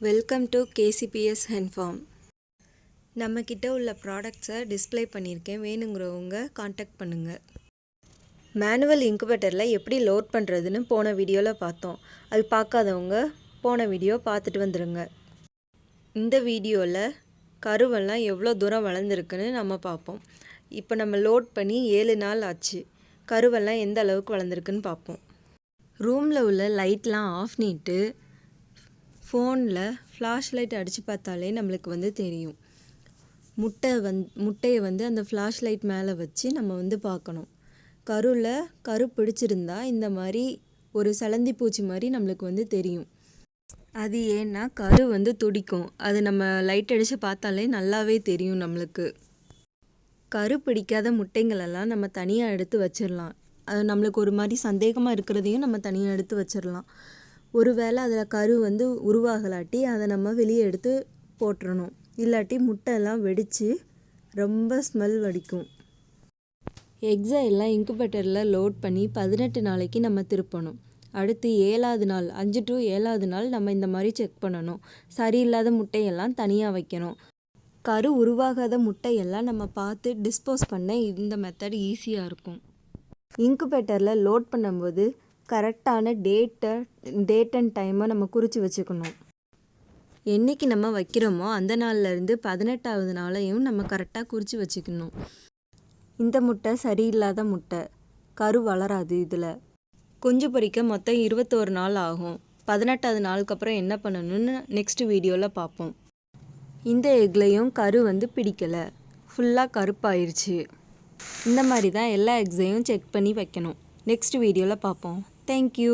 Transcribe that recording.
Welcome to KCPS Hen Farm. நம்ம கிட்ட உள்ள ப்ராடக்ட்ஸை டிஸ்ப்ளே பண்ணியிருக்கேன். வேணுங்கிறவங்க காண்டாக்ட் பண்ணுங்கள். மேனுவல் இன்குபேட்டரில் எப்படி லோட் பண்ணுறதுன்னு போன வீடியோவில் பார்த்தோம். அது பார்க்காதவங்க போன வீடியோ பார்த்துட்டு வந்துடுங்க. இந்த வீடியோவில் கருவெல்லாம் எவ்வளோ தூரம் வளர்ந்துருக்குன்னு நம்ம பார்ப்போம். இப்போ நம்ம லோட் பண்ணி 7 நாள் ஆச்சு. கருவெல்லாம் எந்த அளவுக்கு வளர்ந்துருக்குன்னு பார்ப்போம். ரூமில் உள்ள லைட்லாம் ஆஃப் பண்ணிட்டு ஃபோனில் ஃப்ளாஷ் லைட் அடித்து பார்த்தாலே நம்மளுக்கு தெரியும். முட்டையை அந்த ஃப்ளாஷ் லைட் மேலே வச்சு நம்ம பார்க்கணும். கரு பிடிச்சிருந்தா இந்த மாதிரி ஒரு சலந்தி பூச்சி மாதிரி நம்மளுக்கு தெரியும். அது ஏன்னா கரு துடிக்கும். அது நம்ம லைட் அடித்து பார்த்தாலே நல்லாவே தெரியும் நம்மளுக்கு. கரு பிடிக்காத முட்டைங்களெல்லாம் நம்ம தனியாக எடுத்து வச்சிடலாம். அது நம்மளுக்கு ஒரு மாதிரி சந்தேகமாக இருக்கிறதையும் நம்ம தனியாக எடுத்து வச்சிடலாம். ஒருவேளை அதில் கரு உருவாகலாட்டி அதை நம்ம வெளியே எடுத்து போட்டுறணும். இல்லாட்டி முட்டையெல்லாம் வெடித்து ரொம்ப ஸ்மெல் வடிக்கும். எக்ஸை எல்லாம் இன்குபேட்டரில் லோட் பண்ணி 18 நாளைக்கு நம்ம திருப்பணும். அடுத்து 7வது நாள் 5 to 7வது நாள் நம்ம இந்த மாதிரி செக் பண்ணணும். சரியில்லாத முட்டையெல்லாம் தனியாக வைக்கணும். கரு உருவாகாத முட்டையெல்லாம் நம்ம பார்த்து டிஸ்போஸ் பண்ண இந்த மெத்தட் ஈஸியாக இருக்கும். இன்குபேட்டரில் லோட் பண்ணும்போது கரெக்டான டேட் அண்ட் டைமை நம்ம குறித்து வச்சுக்கணும். என்றைக்கு நம்ம வைக்கிறோமோ அந்த நாள்லேருந்து 18வது நாளையும் நம்ம கரெக்டாக குறித்து வச்சுக்கணும். இந்த முட்டை சரியில்லாத முட்டை, கரு வளராது. இதில் குஞ்சு பொரிக்க மொத்தம் 21 நாள் ஆகும். 18வது நாளுக்கு அப்புறம் என்ன பண்ணணும்னு நெக்ஸ்ட் வீடியோவில் பார்ப்போம். இந்த எக்லையும் கரு பிடிக்கலை, ஃபுல்லாக கருப்பாயிருச்சு. இந்த மாதிரி தான் எல்லா எக்ஸையும் செக் பண்ணி வைக்கணும். நெக்ஸ்ட் வீடியோவில் பார்ப்போம். தேங்க்யூ.